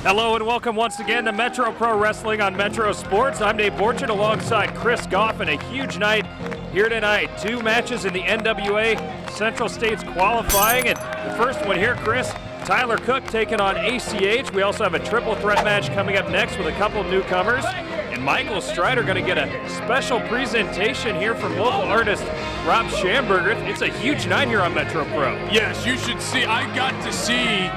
Hello and welcome once again to Metro Pro Wrestling on Metro Sports. I'm Dave Borchardt alongside Chris Goff, and a huge night here tonight. Two matches in the NWA Central States qualifying, and the first one here, Chris, Tyler Cook taking on A.C.H. We also have a triple threat match coming up next with a couple of newcomers, and Michael Strider going to get a special presentation here from local artist Rob Schamberger. It's a huge night here on Metro Pro. Yes, you should see. I got to see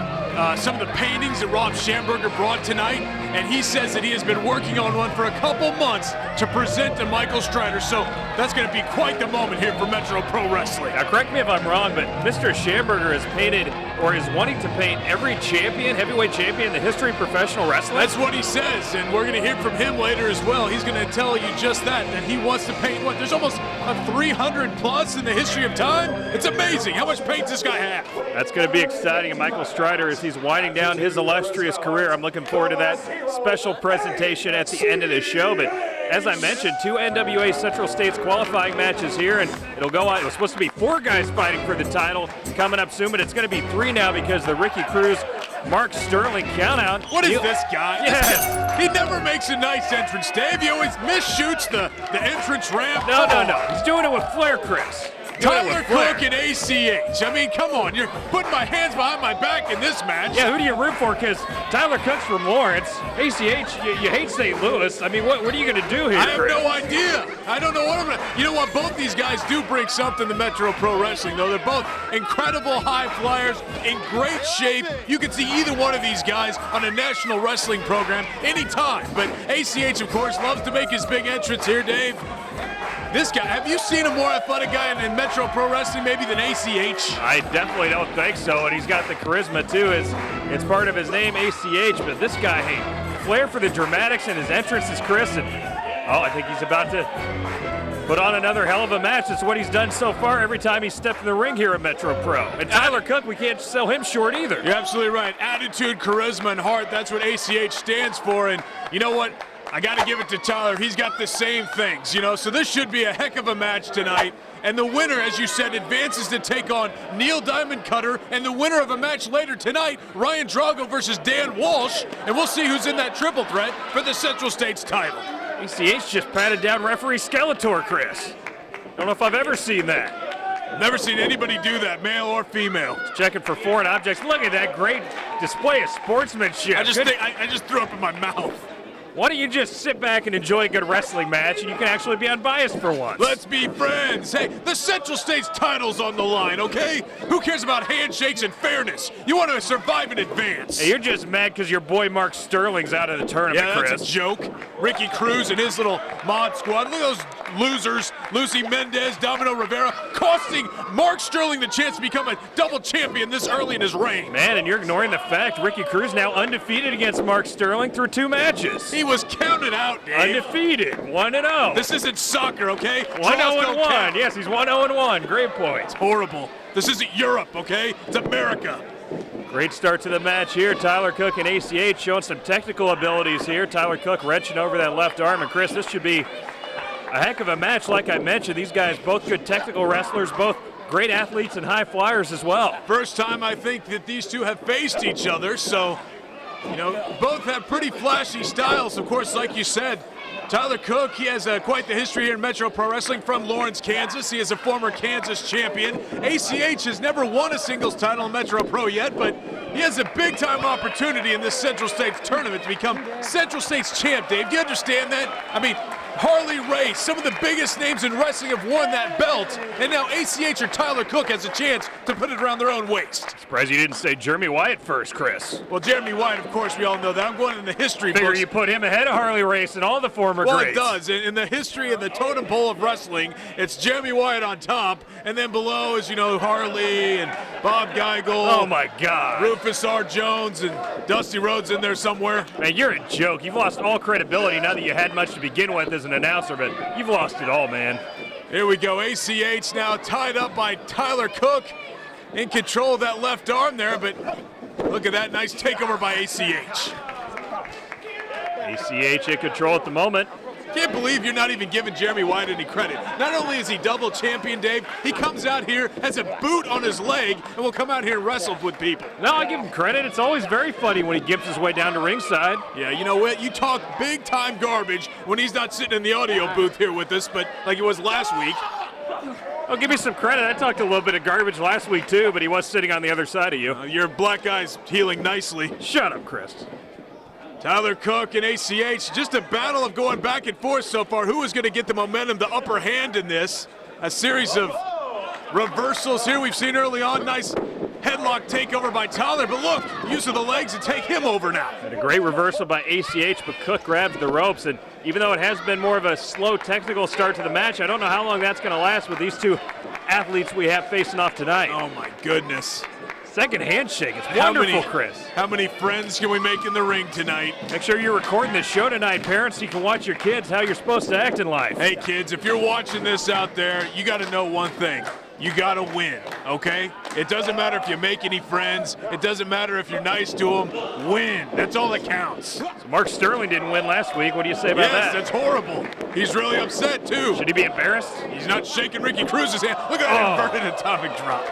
some of the paintings that Rob Schamberger brought tonight, and he says that he has been working on one for a couple months to present to Michael Strider, so that's going to be quite the moment here for Metro Pro Wrestling. Now, correct me if I'm wrong, but Mr. Schamberger has painted, or is wanting to paint, every champion, heavyweight champion in the history of professional wrestling. That's what he says, and we're going to hear from him later as well. He's going to tell you just that he wants to paint, what, there's almost a 300 plus in the history of time? It's amazing how much paint this guy has. That's going to be exciting, and Michael Strider, as he's winding down his illustrious career, I'm looking forward to that special presentation at the end of the show. But as I mentioned, two NWA Central States qualifying matches here, and it'll go on. It was supposed to be 4 guys fighting for the title coming up soon, but it's going to be 3 now because the Ricky Cruz, Mark Sterling countout. What is this guy? Yeah. He never makes a nice entrance, Dave. He always misshoots the entrance ramp. No. He's doing it with flair, Chris. Tyler Cook and A.C.H. I mean, come on. You're putting my hands behind my back in this match. Yeah, who do you root for? Because Tyler Cook's from Lawrence. A.C.H., you hate St. Louis. I mean, what are you going to do here, I have Chris? no idea. I don't know what I'm going to... You know what? Both these guys do bring something to Metro Pro Wrestling, though. They're both incredible high flyers, in great shape. You can see either one of these guys on a national wrestling program anytime. But A.C.H., of course, loves to make his big entrance here, Dave. This guy, have you seen a more athletic guy in Metro Pro Wrestling maybe than A.C.H.? I definitely don't think so, and he's got the charisma too. It's part of his name, A.C.H., but this guy, hey, flair for the dramatics and his entrance is Chris, and I think he's about to put on another hell of a match. That's what he's done so far every time he's stepped in the ring here at Metro Pro. And Tyler Cook, we can't sell him short either. You're absolutely right. Attitude, charisma, and heart, that's what A.C.H. stands for, and you know what? I got to give it to Tyler. He's got the same things, you know, so this should be a heck of a match tonight. And the winner, as you said, advances to take on Neil Diamond Cutter, and the winner of a match later tonight, Ryan Drago versus Dan Walsh, and we'll see who's in that triple threat for the Central States title. A.C.H. just patted down referee Skeletor, Chris. Don't know if I've ever seen that. Never seen anybody do that, male or female. Checking for foreign objects. Look at that great display of sportsmanship. I just threw up in my mouth. Why don't you just sit back and enjoy a good wrestling match, and you can actually be unbiased for once? Let's be friends. Hey, the Central States title's on the line, okay? Who cares about handshakes and fairness? You want to survive in advance. Hey, you're just mad because your boy Mark Sterling's out of the tournament, yeah, that's Chris. A joke. Ricky Cruz and his little mod squad. Look at those losers. Lucy Mendez, Domino Rivera, costing Mark Sterling the chance to become a double champion this early in his reign. Man, and you're ignoring the fact Ricky Cruz now undefeated against Mark Sterling through 2 matches. He was counted out, Dave. Undefeated, 1-0. This isn't soccer, okay? 1-0-1. Yes, he's 1-0-1. Great point. It's horrible. This isn't Europe, okay? It's America. Great start to the match here. Tyler Cook and A.C.H. showing some technical abilities here. Tyler Cook wrenching over that left arm. And Chris, this should be a heck of a match. Like I mentioned, these guys both good technical wrestlers, both great athletes and high flyers as well. First time I think that these two have faced each other, so, you know, both have pretty flashy styles. Of course, like you said, Tyler Cook, he has quite the history here in Metro Pro Wrestling from Lawrence, Kansas. He is a former Kansas champion. A.C.H. has never won a singles title in Metro Pro yet, but he has a big-time opportunity in this Central States tournament to become Central States champ, Dave. Do you understand that? I mean, Harley Race, some of the biggest names in wrestling have won that belt, and now A.C.H. or Tyler Cook has a chance to put it around their own waist. Surprised you didn't say Jeremy Wyatt first, Chris. Well, Jeremy Wyatt, of course, we all know that. I'm going in the history Figure books. you put him ahead of Harley Race and all the former well, greats. Well, it does. In the history of the totem pole of wrestling, it's Jeremy Wyatt on top, and then below is, you know, Harley and Bob Geigel. Oh, my God. Rufus R. Jones and Dusty Rhodes in there somewhere. Man, you're a joke. You've lost all credibility now that you had much to begin with as an announcer, but you've lost it all, man. Here we go. A.C.H. now tied up by Tyler Cook, in control of that left arm there, but look at that nice takeover by A.C.H. A.C.H. in control at the moment. Can't believe you're not even giving Jeremy Wyatt any credit. Not only is he double champion, Dave, he comes out here, has a boot on his leg, and will come out here and wrestle with people. No, I give him credit. It's always very funny when he gimps his way down to ringside. Yeah, you know what? You talk big-time garbage when he's not sitting in the audio booth here with us, but like he was last week. I'll give you some credit. I talked a little bit of garbage last week, too, but he was sitting on the other side of you. Your black guy's healing nicely. Shut up, Chris. Tyler Cook and A.C.H. Just a battle of going back and forth so far. Who is going to get the momentum, the upper hand in this? A series of reversals here we've seen early on. Nice headlock takeover by Tyler, but look, use of the legs to take him over now. And a great reversal by A.C.H., but Cook grabs the ropes, and even though it has been more of a slow technical start to the match, I don't know how long that's going to last with these two athletes we have facing off tonight. Oh my goodness. Second handshake, it's wonderful, Chris. How many friends can we make in the ring tonight? Make sure you're recording this show tonight, parents, so you can watch your kids how you're supposed to act in life. Hey kids, if you're watching this out there, you got to know one thing. You got to win, okay? It doesn't matter if you make any friends. It doesn't matter if you're nice to them. Win. That's all that counts. So Mark Sterling didn't win last week. What do you say about that? Yes, that's horrible. He's really upset, too. Should he be embarrassed? He's not shaking Ricky Cruz's hand. Look at that inverted atomic drop.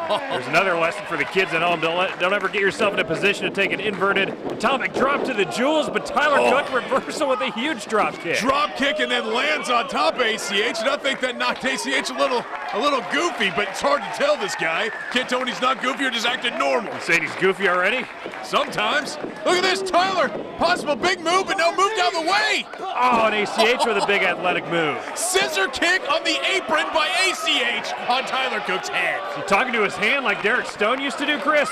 There's another lesson for the kids at home. Don't ever get yourself in a position to take an inverted atomic drop to the jewels, but Tyler Cook reversal with a huge drop kick. Drop kick and then lands on top of A.C.H. And I think that knocked A.C.H. a little goofy, but it's hard to tell this guy. Can't tell when he's not goofy or just acting normal. You saying he's goofy already? Sometimes. Look at this, Tyler. Possible big move, but no move down the way. Oh, and A.C.H. with a big athletic move. Scissor kick on the apron by A.C.H. on Tyler Cook's head. Is he talking to his hand like Derek Stone used to do, Chris?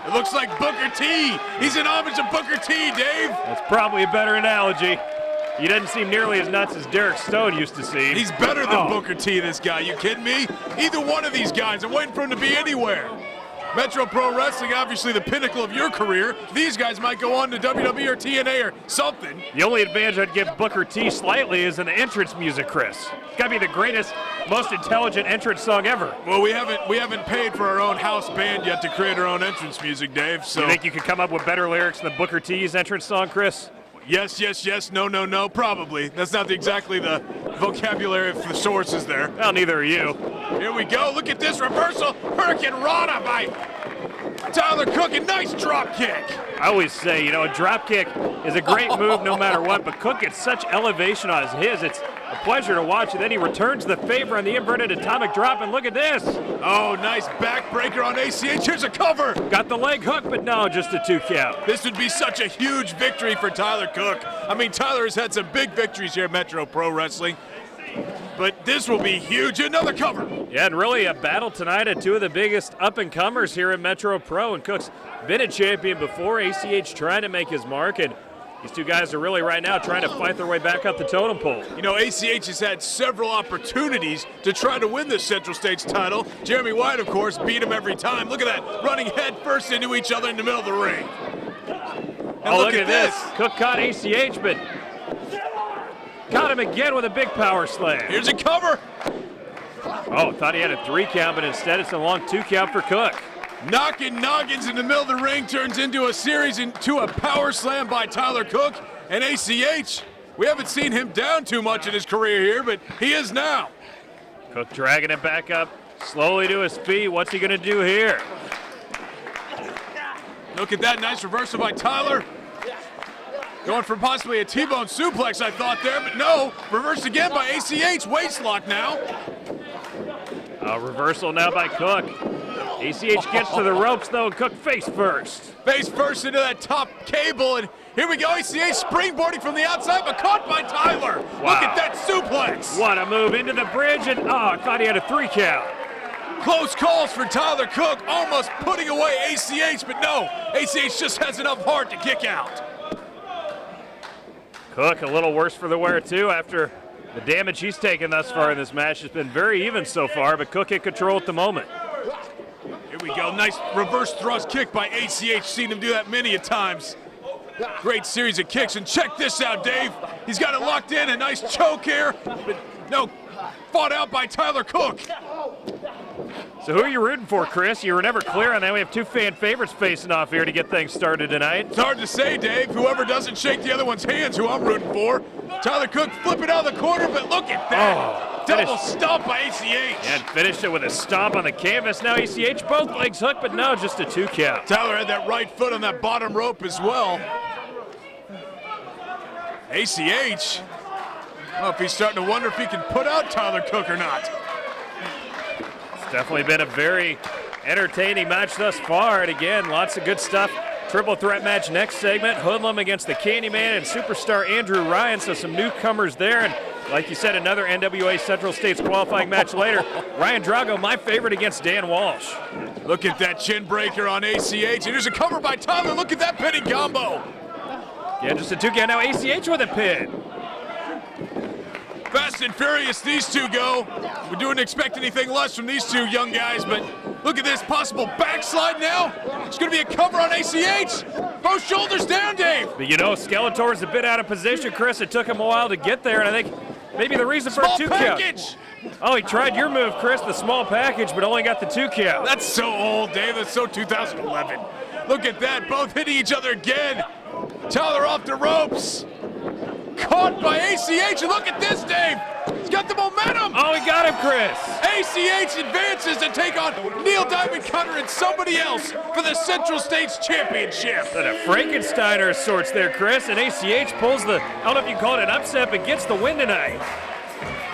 It looks like Booker T. He's in homage to Booker T, Dave. That's probably a better analogy. He doesn't seem nearly as nuts as Derek Stone used to seem. He's better than Booker T, this guy. You kidding me? Either one of these guys. I'm waiting for him to be anywhere. Metro Pro Wrestling, obviously the pinnacle of your career. These guys might go on to WWE or TNA or something. The only advantage I'd give Booker T slightly is an entrance music, Chris. It's got to be the greatest, most intelligent entrance song ever. Well, we haven't paid for our own house band yet to create our own entrance music, Dave. So you think you could come up with better lyrics than Booker T's entrance song, Chris? Yes, yes, yes, no, no, no, probably. That's not exactly the vocabulary of the sources there. Well, neither are you. Here we go. Look at this reversal. Hurricane Rana by Tyler Cook. A nice drop kick. I always say, a drop kick is a great move no matter what, but Cook gets such elevation on his. It's a pleasure to watch, and then he returns the favor on the inverted atomic drop, and look at this. Oh, nice backbreaker on A.C.H. Here's a cover. Got the leg hook, but no, just a 2 count. This would be such a huge victory for Tyler Cook. I mean, Tyler has had some big victories here at Metro Pro Wrestling, but this will be huge. Another cover. Yeah, and really a battle tonight at two of the biggest up-and-comers here in Metro Pro, and Cook's been a champion before. A.C.H. trying to make his mark, and these two guys are really right now trying to fight their way back up the totem pole. A.C.H. has had several opportunities to try to win this Central States title. Jeremy Wyatt, of course, beat him every time. Look at that, running head first into each other in the middle of the ring. And look at this. Cook caught A.C.H., but caught him again with a big power slam. Here's a cover. Oh, thought he had a 3 count, but instead it's a long 2 count for Cook. Knocking noggins in the middle of the ring turns into a series into a power slam by Tyler Cook. And A.C.H., we haven't seen him down too much in his career here, but he is now. Cook dragging it back up slowly to his feet. What's he going to do here? Look at that nice reversal by Tyler. Going for possibly a T-bone suplex, I thought there, but no. Reversed again by A.C.H. Waist lock now. Reversal now by Cook. A.C.H. gets to the ropes, though, and Cook face first. Face first into that top cable, and here we go. A.C.H. springboarding from the outside, but caught by Tyler. Wow. Look at that suplex. What a move into the bridge, and I thought he had a 3 count. Close calls for Tyler Cook, almost putting away A.C.H., but no. A.C.H. just has enough heart to kick out. Cook a little worse for the wear, too, after the damage he's taken thus far in this match. Has been very even so far, but Cook in control at the moment. Here we go. Nice reverse thrust kick by A.C.H. Seen him do that many a times. Great series of kicks. And check this out, Dave. He's got it locked in. A nice choke here. But no, fought out by Tyler Cook. So who are you rooting for, Chris? You were never clear on that. We have two fan favorites facing off here to get things started tonight. It's hard to say, Dave. Whoever doesn't shake the other one's hands, who I'm rooting for. Tyler Cook flipping out of the corner, but look at that. Double stomp by A.C.H. And finished it with a stomp on the canvas. Now A.C.H. both legs hooked, but no, just a 2 count. Tyler had that right foot on that bottom rope as well. A.C.H. I don't know if he's starting to wonder if he can put out Tyler Cook or not. It's definitely been a very entertaining match thus far. And again, lots of good stuff. Triple threat match next segment. Hoodlum against the Candyman and superstar Andrew Ryan. So some newcomers there. And like you said, another NWA Central States qualifying match later. Ryan Drago, my favorite, against Dan Walsh. Look at that chin breaker on A.C.H. And here's a cover by Tyler. Look at that pinning combo. Yeah, just a 2 count. Now A.C.H. with a pin. Fast and furious these two go. We didn't expect anything less from these two young guys, but look at this possible backslide now. It's going to be a cover on A.C.H. Both shoulders down, Dave. But you know, Skeletor's a bit out of position, Chris. It took him a while to get there, and I think maybe the reason for a 2 count. Oh, he tried your move, Chris, the small package, but only got the 2 count. That's so old, Dave. That's so 2011. Look at that, both hitting each other again. Tyler off the ropes. Caught by A.C.H. and look at this, Dave. He's got the momentum. Oh, he got him, Chris. A.C.H. advances to take on Neil Diamond Cutter and somebody else for the Central States Championship. And a Frankensteiner of sorts there, Chris, and A.C.H. pulls the, I don't know if you can call it an upset, but gets the win tonight.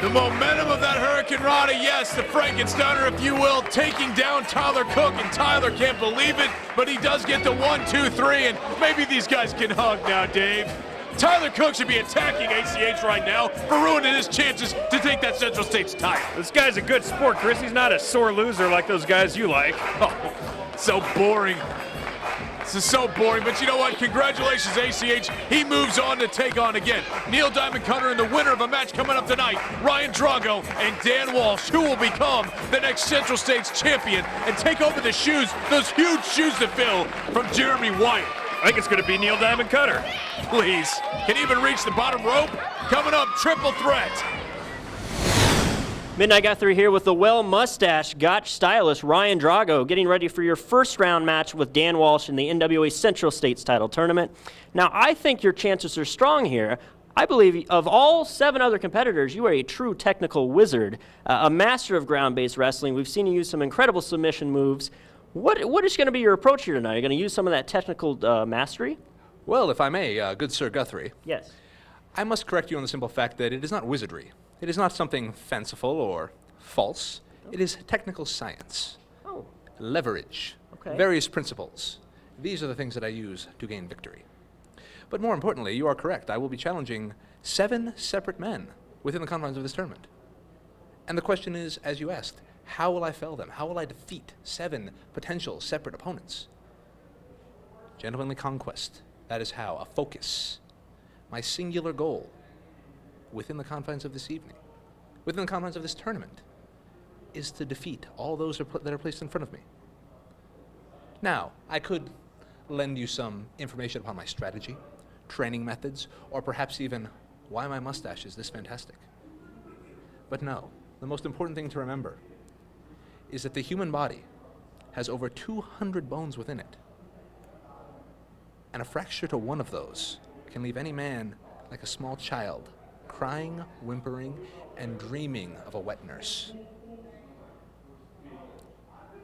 The momentum of that Hurricane Rana, yes, the Frankensteiner, if you will, taking down Tyler Cook, and Tyler can't believe it, but he does get the 1, 2, 3, and maybe these guys can hug now, Dave. Tyler Cook should be attacking A.C.H. right now for ruining his chances to take that Central States title. This guy's a good sport, Chris. He's not a sore loser like those guys you like. Oh, so boring. This is so boring, but you know what? Congratulations, A.C.H. He moves on to take on again Neil Diamond Cutter and the winner of a match coming up tonight, Ryan Drago and Dan Walsh, who will become the next Central States champion and take over the shoes, those huge shoes to fill, from Jeremy Wyatt. I think it's going to be Neil Diamond Cutter. Please. Can even reach the bottom rope. Coming up, triple threat. Midnight Guthrie here with the well-mustached Gotch stylist Ryan Drago, getting ready for your first round match with Dan Walsh in the NWA Central States title tournament. Now, I think your chances are strong here. I believe of all 7 other competitors, you are a true technical wizard, a master of ground-based wrestling. We've seen you use some incredible submission moves. What is going to be your approach here tonight? Are you going to use some of that technical mastery? Well, if I may, good Sir Guthrie. Yes. I must correct you on the simple fact that it is not wizardry. It is not something fanciful or false. Oh. It is technical science. Oh. Leverage. Okay. Various principles. These are the things that I use to gain victory. But more importantly, you are correct. I will be challenging 7 separate men within the confines of this tournament. And the question is, as you asked, how will I fell them? How will I defeat 7 potential separate opponents? Gentlemanly conquest. That is how. A focus. My singular goal within the confines of this evening, within the confines of this tournament, is to defeat all those that are placed in front of me. Now, I could lend you some information upon my strategy, training methods, or perhaps even why my mustache is this fantastic. But no, the most important thing to remember is that the human body has over 200 bones within it. And a fracture to one of those can leave any man like a small child, crying, whimpering, and dreaming of a wet nurse.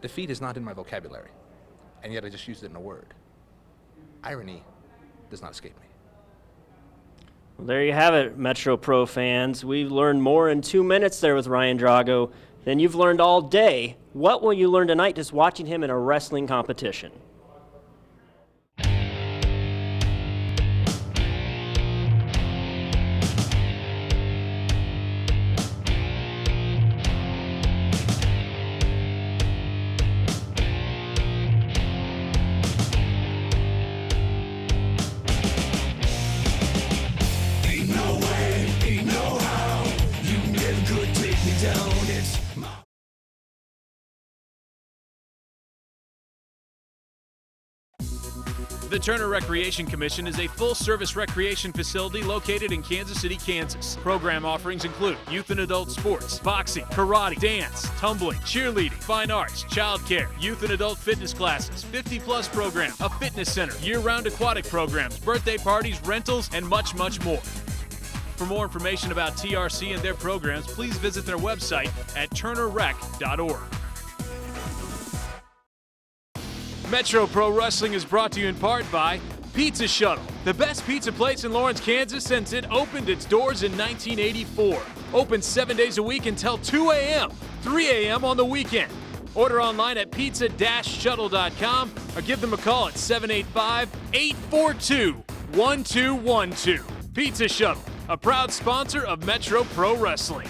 Defeat is not in my vocabulary, and yet I just used it in a word. Irony does not escape me. Well, there you have it, Metro Pro fans. We've learned more in 2 minutes there with Ryan Drago than you've learned all day. What will you learn tonight just watching him in a wrestling competition? The Turner Recreation Commission is a full-service recreation facility located in Kansas City, Kansas. Program offerings include youth and adult sports, boxing, karate, dance, tumbling, cheerleading, fine arts, childcare, youth and adult fitness classes, 50-plus program, a fitness center, year-round aquatic programs, birthday parties, rentals, and much, much more. For more information about TRC and their programs, please visit their website at turnerrec.org. Metro Pro Wrestling is brought to you in part by Pizza Shuttle, the best pizza place in Lawrence, Kansas since it opened its doors in 1984. Open 7 days a week until 2 a.m., 3 a.m. on the weekend. Order online at pizza-shuttle.com or give them a call at 785-842-1212. Pizza Shuttle, a proud sponsor of Metro Pro Wrestling.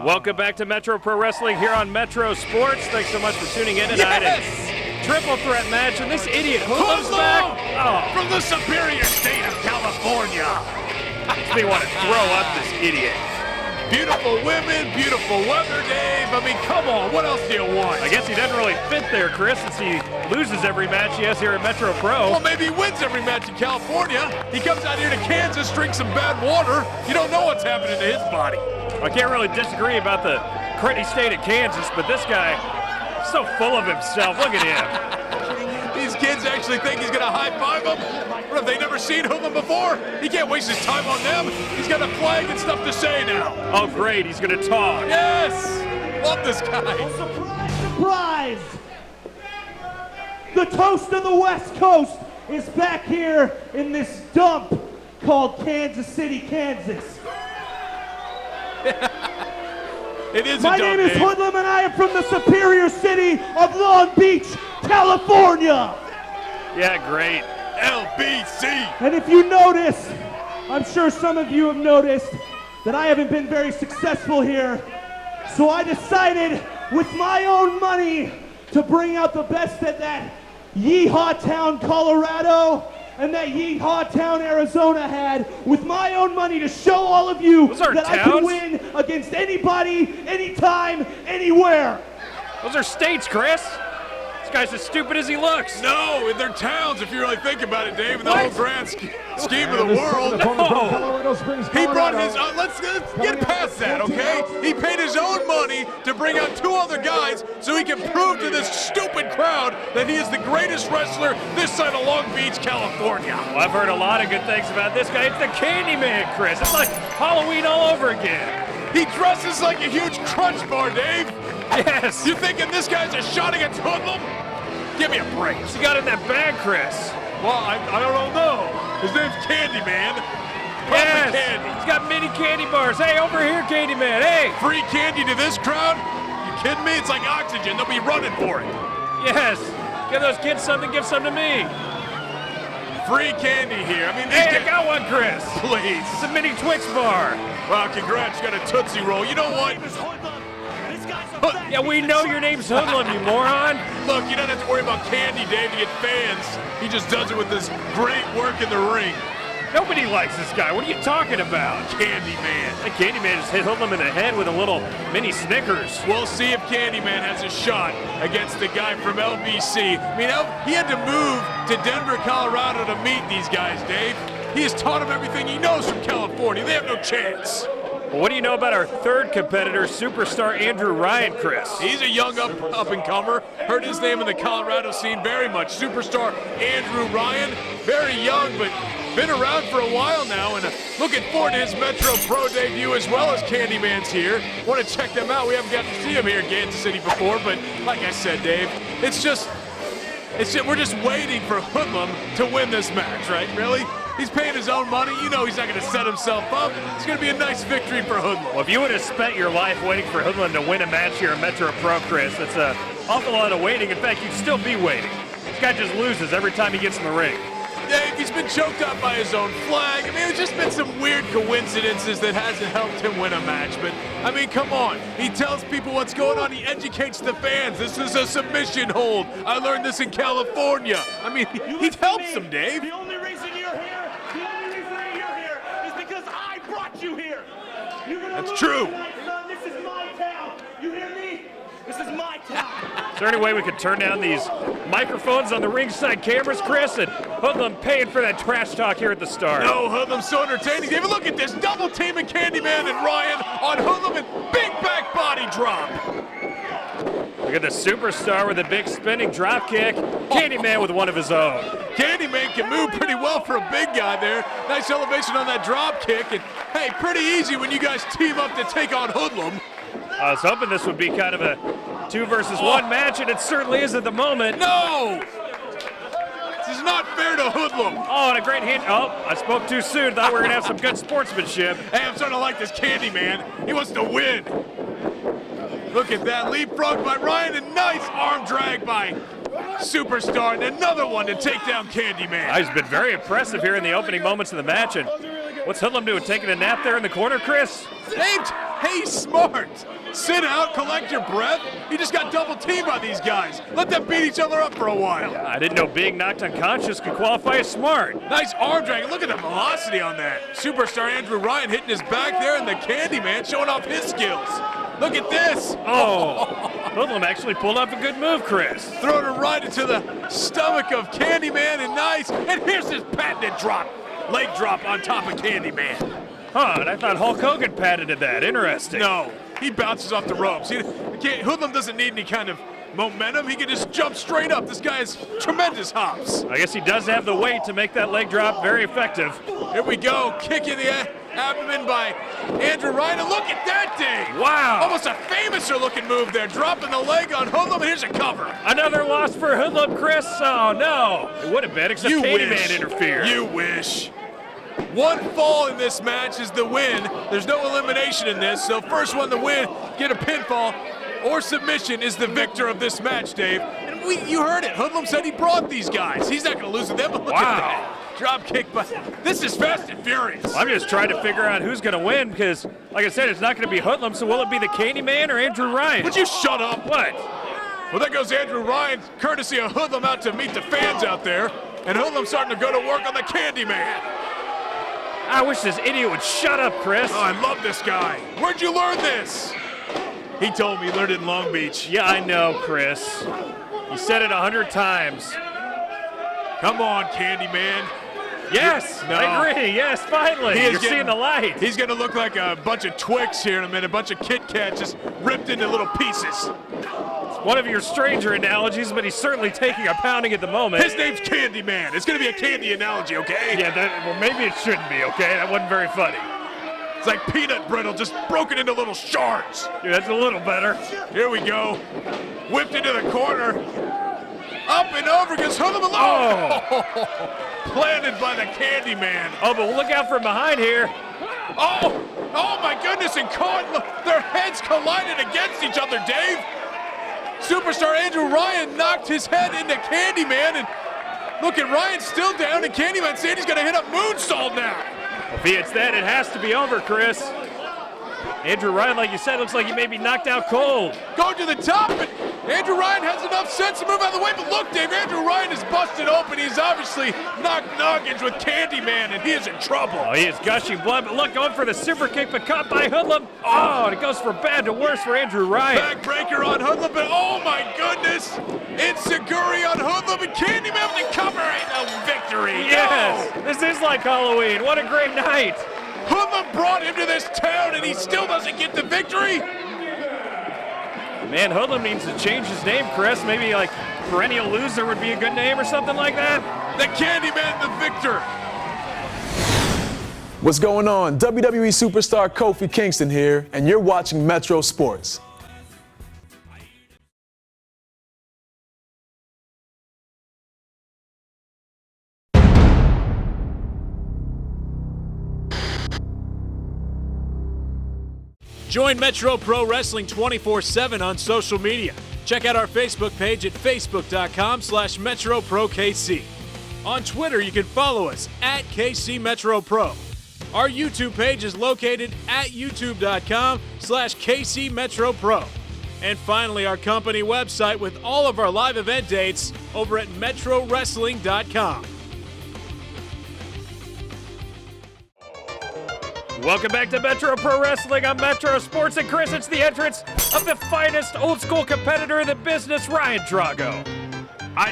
Welcome back to Metro Pro Wrestling here on Metro Sports. Thanks so much for tuning in tonight. Yes! Triple threat match, and this idiot Hoodlum's back. Oh, From the superior state of California. makes me want to throw up this idiot. Beautiful women, beautiful weather, Dave. I mean, come on, what else do you want? I guess he doesn't really fit there, Chris, since he loses every match he has here at Metro Pro. Well, maybe he wins every match in California. He comes out here to Kansas, drinks some bad water. You don't know what's happening to his body. I can't really disagree about the cruddy state of Kansas, but this guy, so full of himself. Look at him. These kids actually think he's going to high-five them. What, have they never seen Hoodlum before? He can't waste his time on them. He's got a flag and stuff to say now. Oh, great, he's going to talk. Yes! Love this guy. Surprise, surprise! The toast of the West Coast is back here in this dump called Kansas City, Kansas. It is My a dump, name is Dave. Hoodlum and I am from the superior city of Long Beach, California. Yeah, great. LBC. And if you notice, I'm sure some of you have noticed that I haven't been very successful here. So I decided with my own money to bring out the best at that Yeehaw Town, Colorado, and that Yeehaw Town, Arizona had with my own money to show all of you Those are that I towns? can win against anybody, anytime, anywhere. Those are states, Chris. This guy's as stupid as he looks. No, they're towns if you really think about it, Dave, in the whole grand scheme of the And this world. second opponent from No. Colorado Springs, He brought Colorado. his, let's get past that, okay? He paid his own money to bring out two other guys so he can prove to this stupid crowd that he is the greatest wrestler this side of Long Beach, California. Well, I've heard a lot of good things about this guy. It's the Candyman, Chris. It's like Halloween all over again. He dresses like a huge crunch bar, Dave. Yes. You thinking this guy's a shot against Hoodlum? Give me a break. What's he got in that bag, Chris? Well, I don't know. His name's Candyman. Yes. Puppet candy. He's got mini candy bars. Hey, over here, Candyman. Hey. Free candy to this crowd? You kidding me? It's like oxygen. They'll be running for it. Yes. Give those kids something, give some to me. Free candy here. I mean, these Hey, I kids, got one, Chris. please. It's a mini Twix bar. Wow, congrats. You got a Tootsie Roll. You know what? Yeah, we know your name's Hoodlum, you moron. Look, you don't have to worry about candy, Dave, to get fans. He just does it with this great work in the ring. Nobody likes this guy. What are you talking about? Candyman. That Candyman just hit Hoodlum in the head with a little mini Snickers. We'll see if Candyman has a shot against the guy from LBC. I mean, he had to move to Denver, Colorado to meet these guys, Dave. He has taught them everything he knows from California. They have no chance. Well, what do you know about our third competitor, superstar Andrew Ryan, Chris? He's a young up-and-comer. Heard his name in the Colorado scene very much. Superstar Andrew Ryan, very young, but been around for a while now, and looking forward to his Metro Pro debut as well as Candyman's here. Want to check them out. We haven't got to see him here in Kansas City before, but like I said, Dave, we're just waiting for Hoodlum to win this match, right? Really? He's paying his own money. You know he's not going to set himself up. It's going to be a nice victory for Hoodlum. Well, if you would have spent your life waiting for Hoodlum to win a match here at Metro Pro, Chris, that's an awful lot of waiting. In fact, you'd still be waiting. This guy just loses every time he gets in the ring. Dave, he's been choked out by his own flag. I mean, it's just been some weird coincidences that hasn't helped him win a match. But, I mean, come on. He tells people what's going on. He educates the fans. This is a submission hold. I learned this in California. I mean, he helps them, Dave. The only reason you're here That's true. This is my town. You hear me? This is my town. Is there any way we could turn down these microphones on the ringside cameras, Chris? And Hoodlum paying for that trash talk here at the start. No, Hoodlum's so entertaining. David, look at this. Double teaming Candyman and Ryan on Hoodlum and big back body drop. Look at the superstar with a big spinning drop kick. Candyman with one of his own. Candyman can move pretty well for a big guy there. Nice elevation on that drop kick. And hey, pretty easy when you guys team up to take on Hoodlum. I was hoping this would be kind of a 2 versus 1 match, and it certainly is at the moment. No! This is not fair to Hoodlum. Oh, and a great hit. Oh, I spoke too soon. Thought we were going to have some good sportsmanship. Hey, I'm starting to like this Candyman. He wants to win. Look at that leapfrog by Ryan and nice arm drag by Superstar. And another one to take down Candyman. He's been very impressive here in the opening moments of the match. And what's Hoodlum doing? Taking a nap there in the corner, Chris? Hey, smart. Sit out, collect your breath. He just got double teamed by these guys. Let them beat each other up for a while. I didn't know being knocked unconscious could qualify as smart. Nice arm drag. Look at the velocity on that. Superstar Andrew Ryan hitting his back there, and the Candyman showing off his skills. Look at this. Oh, Hoodlum actually pulled off a good move, Chris. Throwing it right into the stomach of Candyman, and nice. And here's his patented drop. Leg drop on top of Candyman. Huh, and I thought Hulk Hogan patented that. Interesting. No, he bounces off the ropes. Hoodlum doesn't need any kind of momentum. He can just jump straight up. This guy has tremendous hops. I guess he does have the weight to make that leg drop very effective. Here we go. Kick in the abdomen by Andrew Ryan. And look at that thing. Wow. Almost a famouser looking move there. Dropping the leg on Hoodlum, and here's a cover. Another loss for Hoodlum, Chris. Oh, no. It would have been, except Candyman interfered. You wish. One fall in this match is the win. There's no elimination in this, so first one to win, get a pinfall or submission is the victor of this match, Dave. And you heard it. Hoodlum said he brought these guys. He's not going to lose to them, but look at that. Drop kick, but this is Fast and Furious. I'm just trying to figure out who's going to win because, like I said, it's not going to be Hoodlum, so will it be the Candyman or Andrew Ryan? Would you shut up? What? Well, there goes Andrew Ryan, courtesy of Hoodlum out to meet the fans out there. And Hoodlum starting to go to work on the Candyman. I wish this idiot would shut up, Chris. Oh, I love this guy. Where'd you learn this? He told me he learned it in Long Beach. Yeah, I know, Chris. You said it 100 times. Come on, Candyman. Yes, No. I agree. Yes, finally. You're seeing the light. He's going to look like a bunch of Twix here in a minute, a bunch of Kit Kats just ripped into little pieces. One of your stranger analogies, but he's certainly taking a pounding at the moment. His name's Candyman. It's going to be a candy analogy, okay? Yeah, well, maybe it shouldn't be, okay? That wasn't very funny. It's like peanut brittle just broken into little shards. Yeah, that's a little better. Here we go. Whipped into the corner. Up and over against Hoodlum alone. Oh. Planted by the Candyman. Oh, but look out from behind here. Oh my goodness, and caught, their heads collided against each other, Dave. Superstar Andrew Ryan knocked his head into Candyman, and look at Ryan still down, and Candyman saying he's gonna hit a moonsault now. If he hits that, it has to be over, Chris. Andrew Ryan, like you said, looks like he may be knocked out cold. Going to the top, but Andrew Ryan has enough sense to move out of the way, but look, Dave, Andrew Ryan is busted open. He's obviously knocked noggins with Candyman, and he is in trouble. Oh, he is gushing blood, but look, going for the super kick, but caught by Hoodlum. Oh, and it goes from bad to worse for Andrew Ryan. Backbreaker on Hoodlum, but oh my goodness! Enziguri on Hoodlum, and Candyman with the cover and a victory. Yes, Oh. this is like Halloween. What a great night. Hoodlum brought him to this town, and he still doesn't get the victory. Man, Hoodlum needs to change his name, Chris. Maybe like Perennial Loser would be a good name or something like that. The Candyman, the victor. What's going on? WWE superstar Kofi Kingston here, and you're watching Metro Sports. Join Metro Pro Wrestling 24/7 on social media. Check out our Facebook page at facebook.com/MetroProKC. On Twitter, you can follow us at KCMetroPro. Our YouTube page is located at youtube.com/KCMetroPro. And finally, our company website with all of our live event dates over at MetroWrestling.com. Welcome back to Metro Pro Wrestling on Metro Sports. And Chris, it's the entrance of the finest old school competitor in the business, Ryan Drago.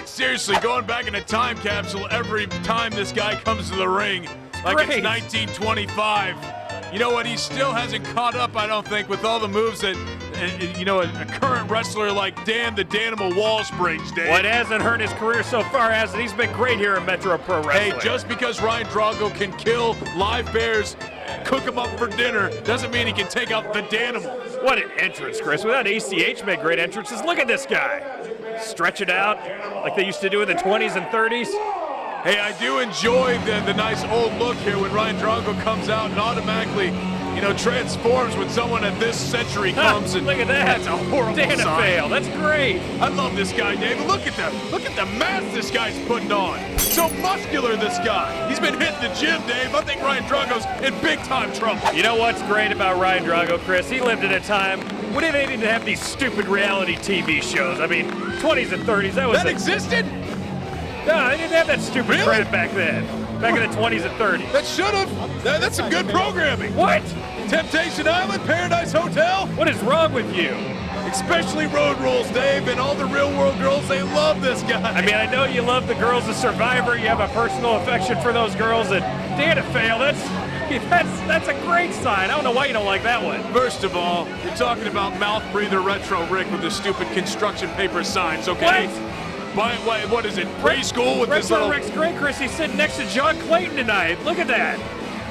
Seriously, going back in a time capsule every time this guy comes to the ring, like great. it's 1925. You know what? He still hasn't caught up, I don't think, with all the moves that, a current wrestler like Dan the Danimal Walsh brings, Dave. What hasn't hurt his career so far, has it? He's been great here in Metro Pro Wrestling. Hey, just because Ryan Drago can kill live bears, cook them up for dinner, doesn't mean he can take out the Danimal. What an entrance, Chris. Without A.C.H. made great entrances. Look at this guy. Stretch it out like they used to do in the 20s and 30s. Hey, I do enjoy the nice old look here when Ryan Drago comes out and automatically, transforms when someone at this century comes. And look at that. That's a horrible sign. fail. That's great. I love this guy, David. Look at that. Look at the mass this guy's putting on. So muscular, this guy. He's been hitting the gym, Dave. I think Ryan Drago's in big-time trouble. You know what's great about Ryan Drago, Chris? He lived in a time when they didn't have these stupid reality TV shows. I mean, 20s and 30s, that existed? No, they didn't have that stupid crap back then. Back in the 20s and 30s. That should have. That's some good programming. What? Temptation Island, Paradise Hotel. What is wrong with you? Especially Road Rules, Dave, and all the real world girls, they love this guy. I mean, I know you love the girls of Survivor. You have a personal affection for those girls. And Dana fail. That's a great sign. I don't know why you don't like that one. First of all, you're talking about mouth breather retro Rick with the stupid construction paper signs, okay? What is it? Preschool with this little... Rick's great, Chris. He's sitting next to John Clayton tonight. Look at that.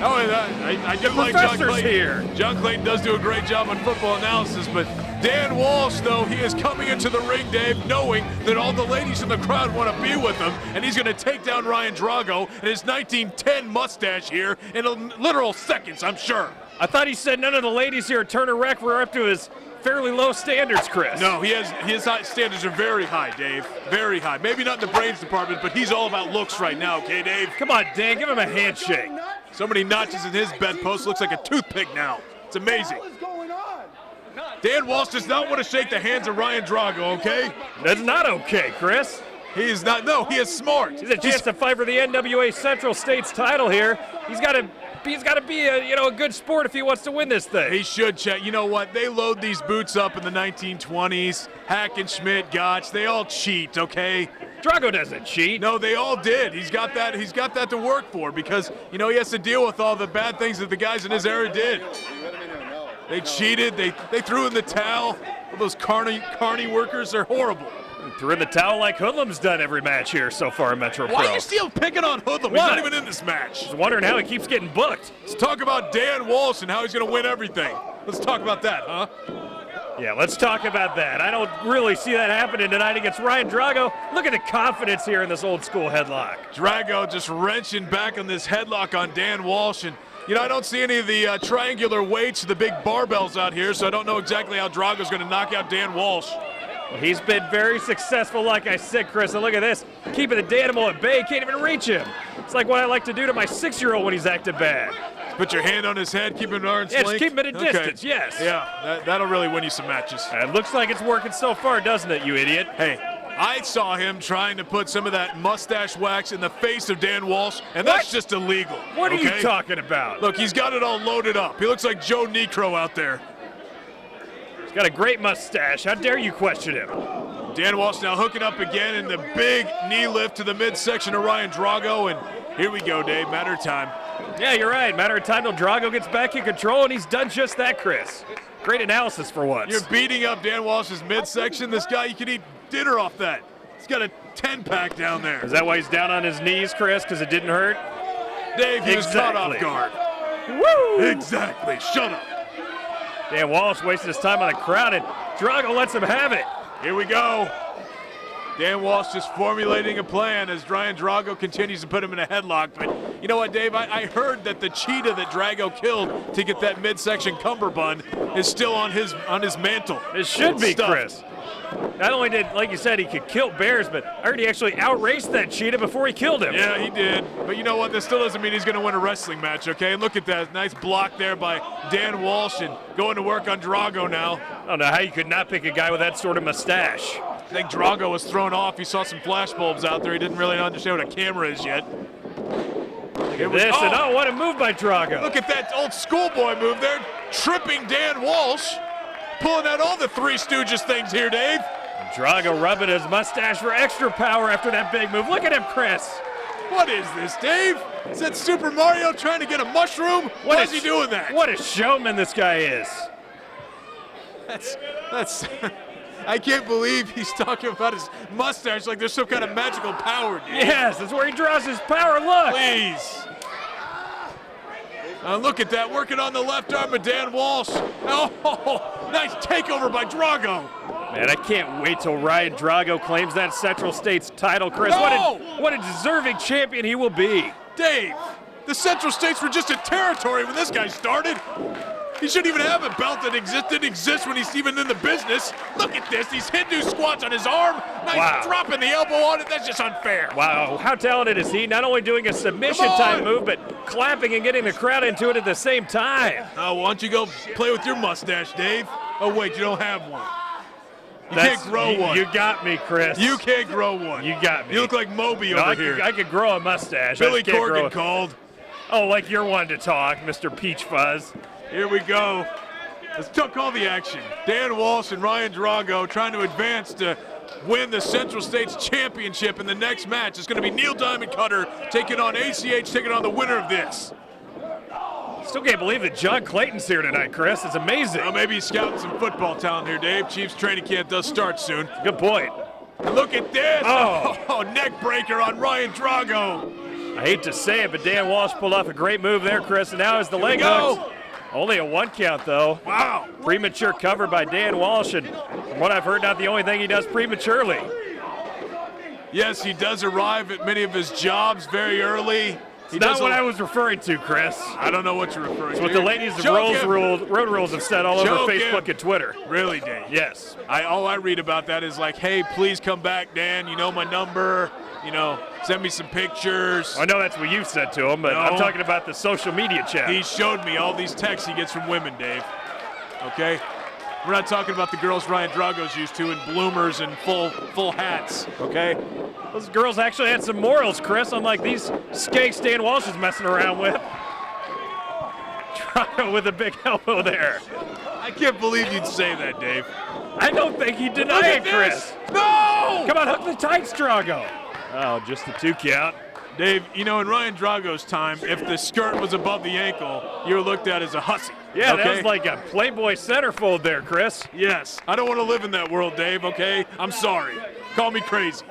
Oh, I do like John Clayton. Here. John Clayton does do a great job on football analysis, but Dan Walsh, though, he is coming into the ring, Dave, knowing that all the ladies in the crowd want to be with him, and he's going to take down Ryan Drago and his 1910 mustache here in literal seconds, I'm sure. I thought he said none of the ladies here at Turner Rec were up to his fairly low standards, Chris. No, his standards are very high, Dave. Very high. Maybe not in the brains department, but he's all about looks right now, okay, Dave? Come on, Dan, give him a handshake. So many notches in his bedpost, looks like a toothpick now. It's amazing. What is going on? Dan Walsh does not want to shake the hands of Ryan Drago, okay? That's not okay, Chris. He is not. No, he is smart. He's a chance to fight for the NWA Central States title here. He's got to be a good sport if he wants to win this thing. He should check. You know what? They load these boots up in the 1920s. Hackenschmidt, Gotch, they all cheat, okay? Drago doesn't cheat. No, they all did. He's got that to work for because, he has to deal with all the bad things that the guys in his era did. They cheated. They threw in the towel. All those carny workers are horrible. Threw in the towel like Hoodlum's done every match here so far in Metro Pro. Why are you still picking on Hoodlum? He's not even in this match. I was wondering how he keeps getting booked. Let's talk about Dan Walsh and how he's going to win everything. Let's talk about that, huh? Yeah, let's talk about that. I don't really see that happening tonight against Ryan Drago. Look at the confidence here in this old school headlock. Drago just wrenching back on this headlock on Dan Walsh. And, I don't see any of the triangular weights, the big barbells out here, so I don't know exactly how Drago's going to knock out Dan Walsh. Well, he's been very successful, like I said, Chris. And look at this. Keeping the Danimal at bay. Can't even reach him. It's like what I like to do to my 6-year-old when he's acting bad. Put your hand on his head, keep him at arm's length. Just keep him at a distance, yes. Yeah, that'll really win you some matches. It looks like it's working so far, doesn't it, you idiot? Hey, I saw him trying to put some of that mustache wax in the face of Dan Walsh, and that's just illegal. What are you talking about? Look, he's got it all loaded up. He looks like Joe Necro out there. He's got a great mustache. How dare you question him? Dan Walsh now hooking up again in the big knee lift to the midsection of Ryan Drago, and here we go, Dave. Matter of time. Yeah, you're right. Matter of time till Drago gets back in control, and he's done just that, Chris. Great analysis for once. You're beating up Dan Walsh's midsection. This guy, you could eat dinner off that. He's got a 10-pack down there. Is that why he's down on his knees, Chris, because it didn't hurt? Dave, he was caught off guard. Woo! Exactly. Shut up. Dan Walsh wasting his time on the crowd, and Drago lets him have it. Here we go. Dan Walsh just formulating a plan as Ryan Drago continues to put him in a headlock. But you know what, Dave? I heard that the cheetah that Drago killed to get that midsection cummerbund is still on his mantle. It should be, Chris. Not only did, like you said, he could kill bears, but I heard he actually outraced that cheetah before he killed him. Yeah, he did. But you know what? This still doesn't mean he's going to win a wrestling match, okay? Look at that. Nice block there by Dan Walsh and going to work on Drago now. I don't know how you could not pick a guy with that sort of mustache. I think Drago was thrown off. He saw some flash bulbs out there. He didn't really understand what a camera is yet. Look This and oh, what a move by Drago. Look at that old schoolboy move there, tripping Dan Walsh. Pulling out all the Three Stooges things here, Dave. Drago rubbing his mustache for extra power after that big move. Look at him, Chris. What is this, Dave? Is that Super Mario trying to get a mushroom? Why is he doing that? What a showman this guy is. That's I can't believe he's talking about his mustache like there's some kind of magical power, dude. Yes, that's where he draws his power. Look. Please. Look at that, working on the left arm of Dan Walsh. Oh, nice takeover by Drago. Man, I can't wait till Ryan Drago claims that Central States title, Chris. No! What a deserving champion he will be. Dave, the Central States were just a territory when this guy started. He shouldn't even have a belt that didn't exist when he's even in the business. Look at this, these Hindu squats on his arm. Nice dropping the elbow on it, that's just unfair. Wow, how talented is he? Not only doing a submission type move, but clapping and getting the crowd into it at the same time. Oh, why don't you go play with your mustache, Dave? Oh wait, you don't have one. You can't grow one. You got me, Chris. You can't grow one. You got me. You look like Moby over here. I could grow a mustache. Billy Corgan called. Oh, like you're one to talk, Mr. Peach Fuzz. Here we go. Let's call the action. Dan Walsh and Ryan Drago trying to advance to win the Central States Championship in the next match. It's going to be Neil Diamond Cutter taking on A.C.H, taking on the winner of this. Still can't believe that John Clayton's here tonight, Chris. It's amazing. Well, maybe he's scouting some football talent here, Dave. Chiefs training camp does start soon. Good point. Look at this. Oh, neck breaker on Ryan Drago. I hate to say it, but Dan Walsh pulled off a great move there, Chris, and now is the leg hooks. Only a 1 count, though. Wow. Premature cover by Dan Walsh, and from what I've heard, not the only thing he does prematurely. Yes, he does arrive at many of his jobs very early. It's not what I was referring to, Chris. I don't know what you're referring to. It's what the ladies of Road Rules have said all over Facebook and Twitter. Really, Dave? Yes. All I read about that is like, hey, please come back, Dan. You know my number. You know, send me some pictures. I know that's what you said to him, but I'm talking about the social media chat. He showed me all these texts he gets from women, Dave. Okay? We're not talking about the girls Ryan Drago's used to in bloomers and full hats, okay? Those girls actually had some morals, Chris, unlike these skanks Dan Walsh is messing around with. Drago with a big elbow there. I can't believe you'd say that, Dave. I don't think he'd deny it, Chris. No! Come on, hook the tights, Drago. Oh, just a 2 count. Dave, you know, in Ryan Drago's time, if the skirt was above the ankle, you were looked at as a hussy. Yeah, that was like a Playboy centerfold there, Chris. Yes. I don't want to live in that world, Dave, okay? I'm sorry. Call me crazy.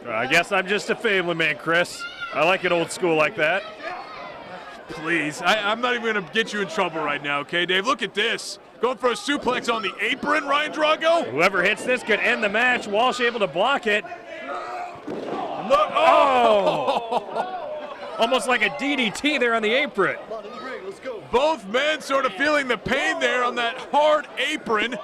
I guess I'm just a family man, Chris. I like it old school like that. Please. I'm not even going to get you in trouble right now, okay, Dave? Look at this. Going for a suplex on the apron, Ryan Drago. Whoever hits this could end the match. Walsh able to block it. Look, Almost like a DDT there on the apron. Both men sort of feeling the pain there on that hard apron.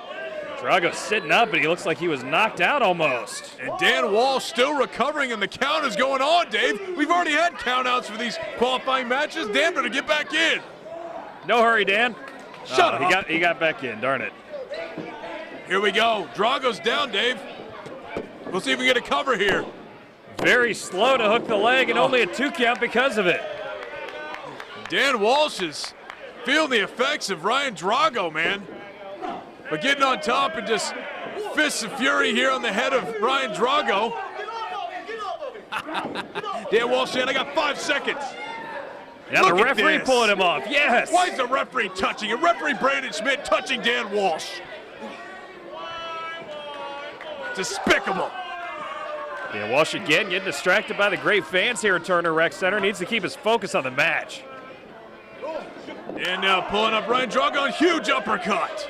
Drago's sitting up, and he looks like he was knocked out almost. And Dan Walsh still recovering, and the count is going on, Dave. We've already had countouts for these qualifying matches. Dan better get back in. No hurry, Dan. Shut up. He got back in, darn it. Here we go. Drago's down, Dave. We'll see if we get a cover here. Very slow to hook the leg, and only a 2 count because of it. Dan Walsh is feeling the effects of Ryan Drago, man. But getting on top and just fists of fury here on the head of Ryan Drago. Dan Walsh saying, I got 5 seconds. Yeah, the referee pulling him off, yes. Why is the referee touching him? Referee Brandon Schmidt touching Dan Walsh. Despicable. Yeah, Walsh again getting distracted by the great fans here at Turner Rec Center. Needs to keep his focus on the match. And now pulling up Ryan Drago, and huge uppercut.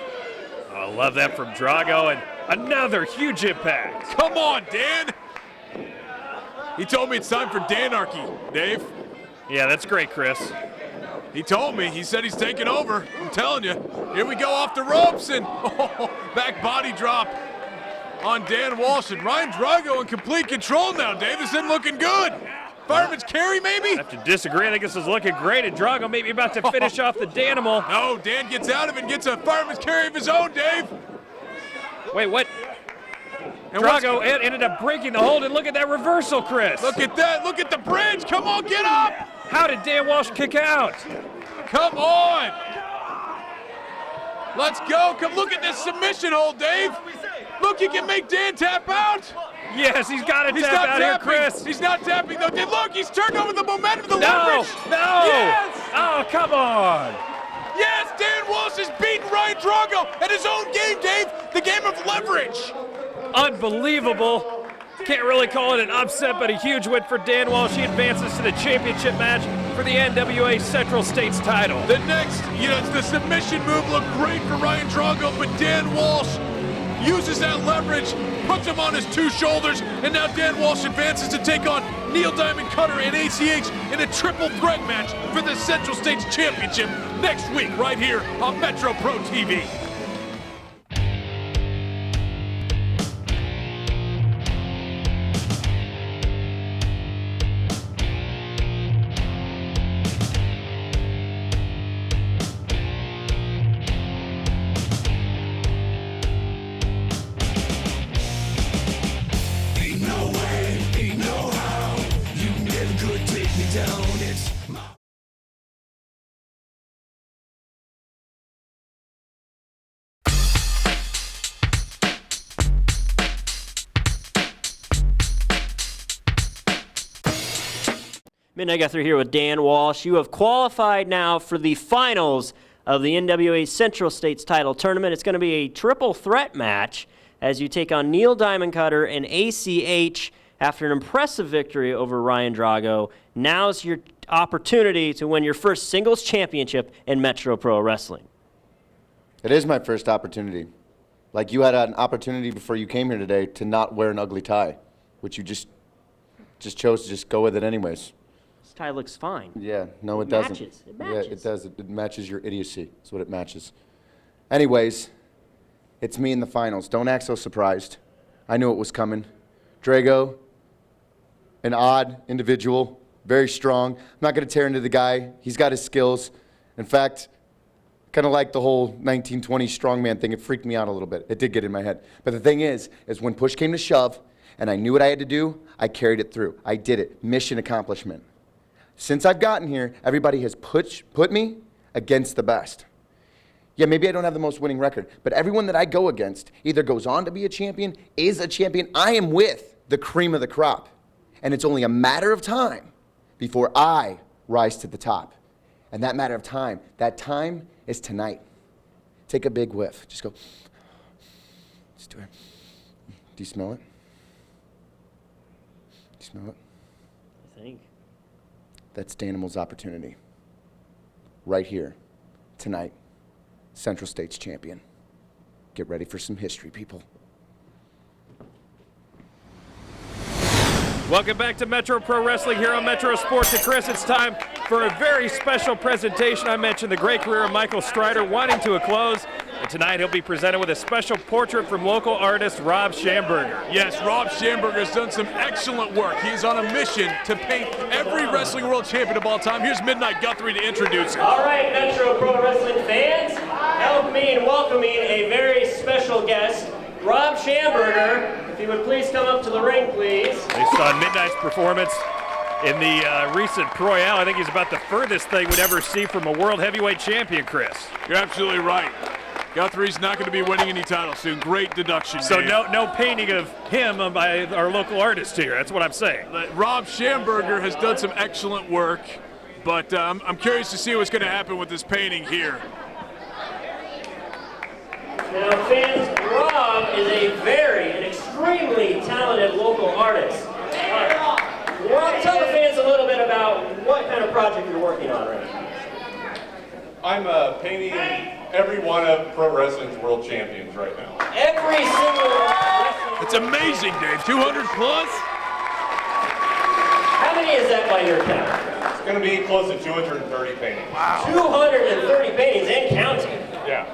Oh, I love that from Drago, and another huge impact. Come on, Dan. He told me it's time for Danarchy, Dave. Yeah, that's great, Chris. He told me. He said he's taking over. I'm telling you. Here we go off the ropes, and back body drop on Dan Walsh, and Ryan Drago in complete control now, Dave. This isn't looking good. Fireman's carry, maybe? I have to disagree. I think this is looking great, and Drago maybe about to finish off the Danimal. No, Dan gets out of it and gets a fireman's carry of his own, Dave. Wait, what? And Drago ended up breaking the hold, and look at that reversal, Chris. Look at that. Look at the bridge. Come on, get up. How did Dan Walsh kick out? Come on! Let's go. Come look at this submission hold, Dave. Look, he can make Dan tap out. Yes, he's got to He's tap not out tapping. here, Chris. He's not tapping, though. Look, he's turned over the momentum, the No, leverage. no. Yes. Oh, come on. Yes, Dan Walsh has beaten Ryan Drago at his own game, Dave. The game of leverage. Unbelievable. Can't really call it an upset, but a huge win for Dan Walsh. He advances to the championship match for the NWA Central States title. The next, the submission move looked great for Ryan Drago, but Dan Walsh uses that leverage, puts him on his two shoulders, and now Dan Walsh advances to take on Neil Diamond Cutter and A.C.H in a triple threat match for the Central States Championship next week right here on Metro Pro TV. Midnight Guthrie here with Dan Walsh. You have qualified now for the finals of the NWA Central States title tournament. It's going to be a triple threat match as you take on Neil Diamond Cutter and A.C.H. after an impressive victory over Ryan Drago. Now's your opportunity to win your first singles championship in Metro Pro Wrestling. It is my first opportunity. Like, you had an opportunity before you came here today to not wear an ugly tie, which you just chose to just go with it anyways. This tie looks fine. Yeah, no, it doesn't. Matches. It matches. Yeah, it does. It matches your idiocy. That's what it matches. Anyways, it's me in the finals. Don't act so surprised. I knew it was coming. Drago, an odd individual, very strong. I'm not going to tear into the guy. He's got his skills. In fact, kind of like the whole 1920 strongman thing. It freaked me out a little bit. It did get in my head. But the thing is when push came to shove, and I knew what I had to do, I carried it through. I did it. Mission accomplishment. Since I've gotten here, everybody has put me against the best. Yeah, maybe I don't have the most winning record, but everyone that I go against either goes on to be a champion, is a champion. I am with the cream of the crop. And it's only a matter of time before I rise to the top. And that matter of time, that time is tonight. Take a big whiff. Just go. Just do it. Do you smell it? Do you smell it? I think. That's Danimal's opportunity. Right here, tonight. Central States champion. Get ready for some history, people. Welcome back to Metro Pro Wrestling here on Metro Sports. And Chris, it's time for a very special presentation. I mentioned the great career of Michael Strider winding to a close. And tonight he'll be presented with a special portrait from local artist Rob Schamberger. Yes, Rob Schamberger has done some excellent work. He is on a mission to paint every wrestling world champion of all time. Here's Midnight Guthrie to introduce him. All right, Metro Pro Wrestling fans, help me in welcoming a very special guest, Rob Schamberger. If you would please come up to the ring, please. Based on Midnight's performance in the recent Royale, I think he's about the furthest thing we'd ever see from a world heavyweight champion, Chris. You're absolutely right. Guthrie's not going to be winning any titles soon. Great deduction, So Dave. no painting of him by our local artist here. That's what I'm saying. Rob Schamberger has done some excellent work, but I'm curious to see what's going to happen with this painting here. Now, fans, Rob is an extremely talented local artist. Rob, tell the fans a little bit about what kind of project you're working on right now. I'm painting every one of pro wrestling's world champions right now. Every single wrestling. It's amazing, Dave. 200 plus? How many is that by your count? It's going to be close to 230 paintings. Wow. 230 paintings and counting. Yeah.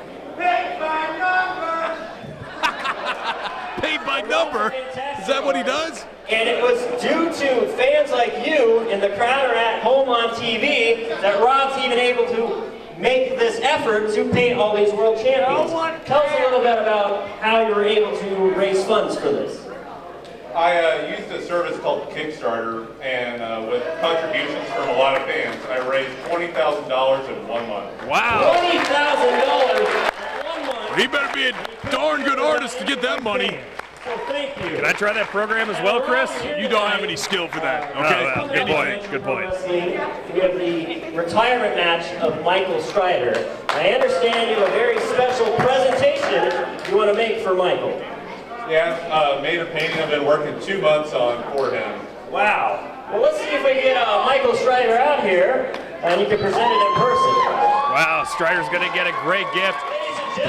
Paint by number? Is that what he does? And it was due to fans like you in the crowd or at home on TV that Rob's even able to make this effort to paint all these world champions. Tell us a little bit about how you were able to raise funds for this. I used a service called Kickstarter, and with contributions from a lot of fans, I raised $20,000 in 1 month. Wow. $20,000 in 1 month. He better be a darn good artist to get that money. So thank you. Can I try that program as well, Chris? You don't have any skill for that, okay? Oh, well, good point. Good point. We have the retirement match of Michael Strider. I understand you have a very special presentation you want to make for Michael. Yeah, made a painting I've been working 2 months on for him. Wow. Well, let's see if we can get Michael Strider out here and you can present it in person. Wow, Strider's going to get a great gift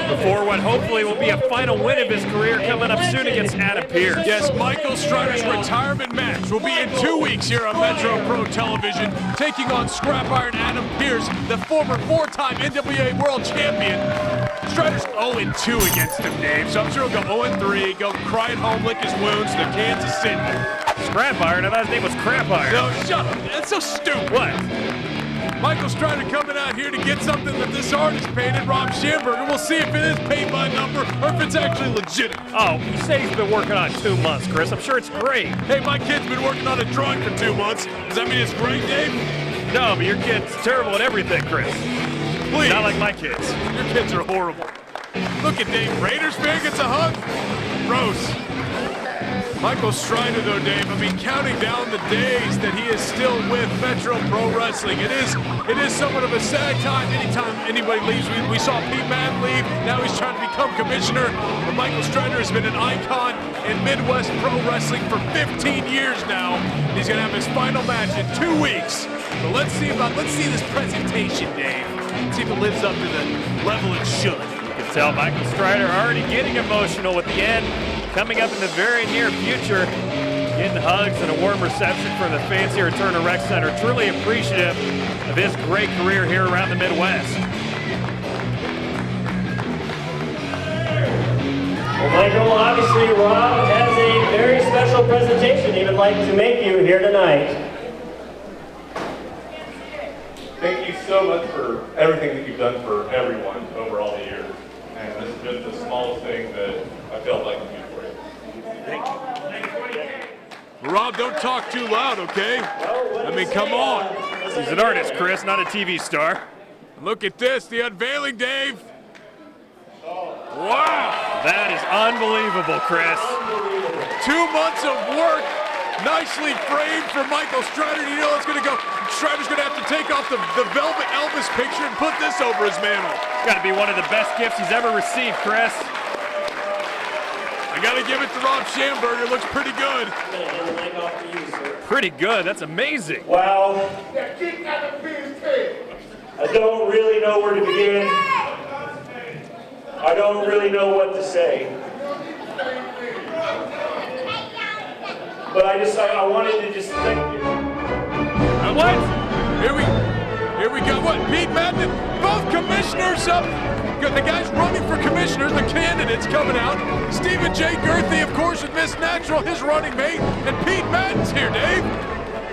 before what hopefully will be a final win of his career coming up soon against Adam Pearce. Yes, Michael Strider's retirement match will be in 2 weeks here on Metro Pro Television, taking on Scrap Iron Adam Pearce, the former 4-time NWA World Champion. Strider's 0-2 against him, Dave, so I'm sure he'll go 0-3, go cry at home, lick his wounds to Kansas City. Scrap Iron? I thought his name was Crap Iron. No, shut up. That's so stupid. What? Michael Strider coming out here to get something that this artist painted, Rob Schamberger. We'll see if it is paint by number or if it's actually legitimate. Oh, you said he's been working on it 2 months, Chris. I'm sure it's great. Hey, my kid's been working on a drawing for 2 months. Does that mean it's great, Dave? No, but your kid's terrible at everything, Chris. Please. Not like my kids. Your kids are horrible. Look at Dave. Raiders fan gets a hug. Gross. Michael Strider, though, Dave, I mean, counting down the days that he is still with Metro Pro Wrestling. It is somewhat of a sad time anytime anybody leaves. We saw Pete Madden leave. Now he's trying to become commissioner. But Michael Strider has been an icon in Midwest Pro Wrestling for 15 years now. He's going to have his final match in 2 weeks. So let's see this presentation, Dave. Let's see if it lives up to the level it should. You can tell Michael Strider already getting emotional with the end coming up in the very near future. Getting hugs and a warm reception from the fans here at Turner Rec Center. Truly appreciative of his great career here around the Midwest. Well, Michael, obviously Rob has a very special presentation he would like to make you here tonight. Thank you so much for everything that you've done for everyone over all the years. And this is just the smallest thing that I felt like I could do for you. Rob, don't talk too loud, okay? I mean, come on. He's an artist, Chris, not a TV star. Look at this, the unveiling, Dave. Wow. That is unbelievable, Chris. 2 months of work, nicely framed for Michael Strider. You know it's going to go. Strider's going to have to take off the Velvet Elvis picture and put this over his mantle. It's got to be one of the best gifts he's ever received, Chris. I gotta give it to Rob Schamberger. Looks pretty good. Pretty good. That's amazing. Well, I don't really know where to begin. I don't really know what to say. But I wanted to just thank you. What? Here we go. What? Pete Madden, both commissioners up. The guys running for commissioners, the candidates coming out. Stephen J. Girthy, of course, with Miss Natural, his running mate, and Pete Madden's here, Dave.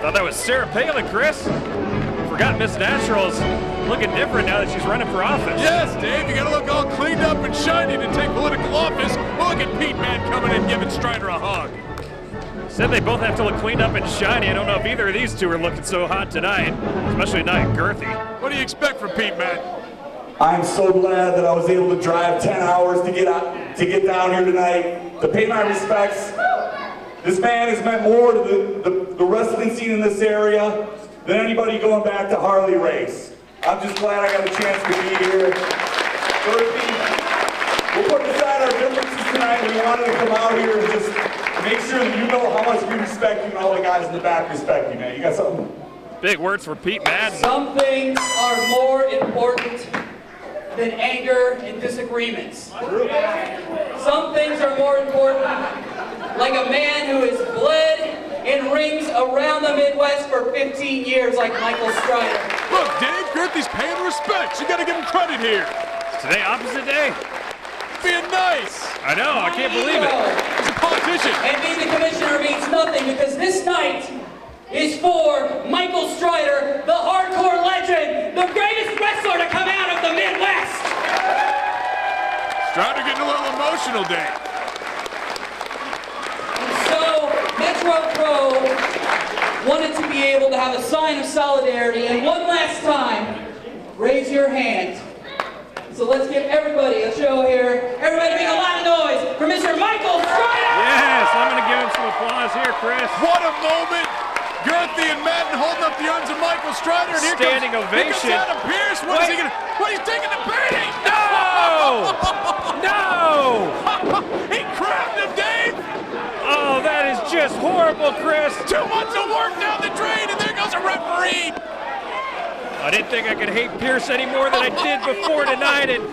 Thought that was Sarah Palin, Chris. Forgot Miss Natural's looking different now that she's running for office. Yes, Dave, you gotta look all cleaned up and shiny to take political office. Well, look at Pete Madden coming in giving Strider a hug. Said they both have to look cleaned up and shiny. I don't know if either of these two are looking so hot tonight, especially not Girthy. What do you expect from Pete Madden? I'm so glad that I was able to drive 10 hours to get down here tonight to pay my respects. This man has meant more to the wrestling scene in this area than anybody going back to Harley Race. I'm just glad I got a chance to be here. Girthy, we'll put aside our differences tonight. We wanted to come out here and just make sure that you know how much we respect you and all the guys in the back respect you, man. You got something? Big words for Pete Madden. Some things are more important than anger and disagreements. Some things are more important, like a man who has bled in rings around the Midwest for 15 years, like Michael Strider. Look, Dave, Girthy's paying respect. You gotta give him credit here. Today, opposite day. Being nice. I know, I can't believe it. He's a politician. And being the commissioner means nothing, because this night is for Michael Strider, the hardcore legend, the greatest wrestler to come out of the Midwest. Strider getting a little emotional, Dave. So, Metro Pro wanted to be able to have a sign of solidarity, and one last time, raise your hand. So let's give everybody a show here. Everybody make a lot of noise for Mr. Michael Strider! Yes, I'm going to give him some applause here, Chris. What a moment! Girthy and Madden holding up the arms of Michael Strider. And here Standing comes, ovation. Here comes Adam Pearce. What is he going to... What, he's taking the painting! No! No! He grabbed him, Dave! Oh, that is just horrible, Chris. 2 months of work down the drain, and there goes a referee! I didn't think I could hate Pearce any more than I did before tonight, and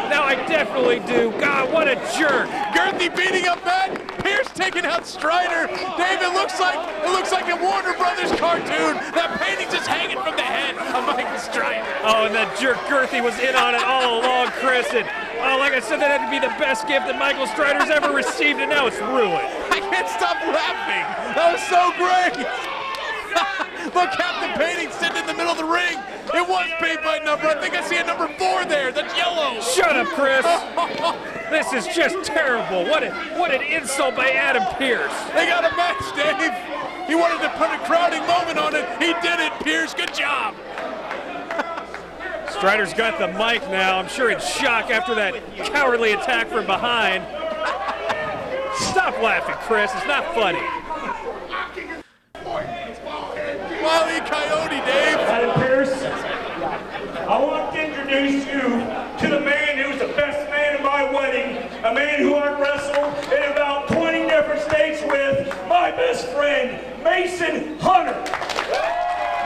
now I definitely do. God, what a jerk. Girthy beating up Madden. Pearce taking out Strider. Dave, it looks like a Warner Brothers cartoon. That painting's just hanging from the head of Michael Strider. Oh, and that jerk Girthy was in on it all along, Chris. And, oh, like I said, that had to be the best gift that Michael Strider's ever received, and now it's ruined. I can't stop laughing. That was so great. Look, Captain Painting sitting in the middle of the ring. It was paint by number. I think I see a number 4 there. That's yellow. Shut up, Chris. This is just terrible. What an insult by Adam Pearce. They got a match, Dave. He wanted to put a crowding moment on it. He did it, Pearce. Good job. Strider's got the mic now. I'm sure in shock after that cowardly attack from behind. Stop laughing, Chris. It's not funny. Wile E. Coyote, Dave. Adam Pearce, I want to introduce you to the man who's the best man at my wedding, a man who I've wrestled in about 20 different states with, my best friend, Mason Hunter.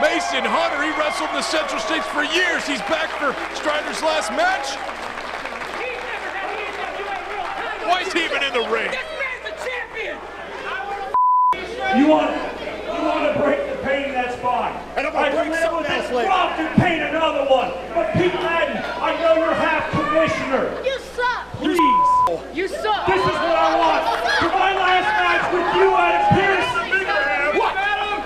Mason Hunter, he wrestled in the Central States for years. He's back for Strider's last match. Why is he even in the ring? You want to break the painting, that's fine. And I'm gonna break something else later. Rob to paint another one. But Pete Madden, I know you're half commissioner. You suck. Please. You suck. This is what I want. For my last match with you, Adam Pearce. What?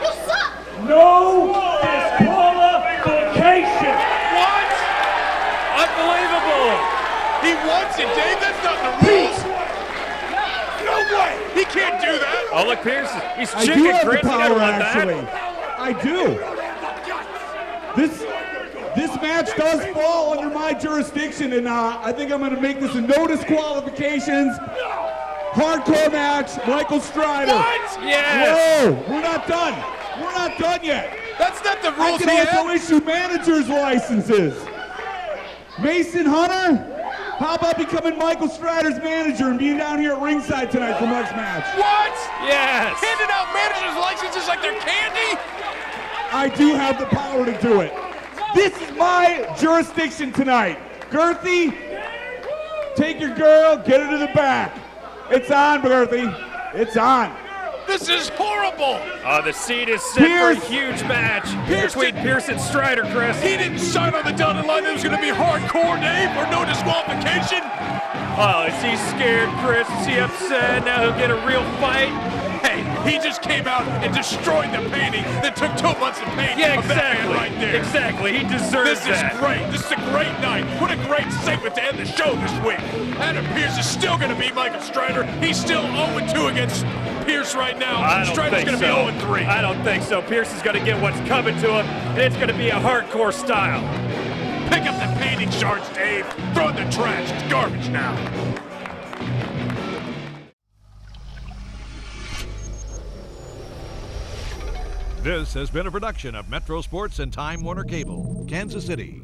You suck. No disqualification. What? Unbelievable. He wants it, Dave. That's not the rules. No way. He can't do that. Oh, look, Pearce. He's I chicken, do have Chris. the You gotta power, run actually. that. I do. This match does fall under my jurisdiction, and I think I'm going to make this a no disqualifications, hardcore match. Michael Strider. What? Yes. Whoa, we're not done. We're not done yet. That's not the I rules can he also had. issue managers' licenses. Mason Hunter, how about becoming Michael Strider's manager and being down here at ringside tonight for Mark's match? What? Yes. Handing out managers' licenses like they're candy? I do have the power to do it. This is my jurisdiction tonight. Girthy, take your girl, get her to the back. It's on, Girthy. It's on. This is horrible. The seat is set Pearce. for a huge match Pearce between did- Pearce and Strider, Chris. He didn't sign on the dotted line. It was going to be hardcore, Dave, or no disqualification. Oh, is he scared, Chris? Is he upset? Now he'll get a real fight? Hey, he just came out and destroyed the painting that took 2 months to paint. Yeah, of that man exactly. right there. Exactly. He deserves This is that. great. This is a great night. What a great segment to end the show this week. Adam Pearce is still going to beat Michael Strider. He's still 0-2 against Pearce right now. I don't Strider's think going to so. be 0-3. I don't think so. Pearce is going to get what's coming to him, and it's going to be a hardcore style. Pick up the painting shards, Dave. Throw it in the trash. It's garbage now. This has been a production of Metro Sports and Time Warner Cable, Kansas City.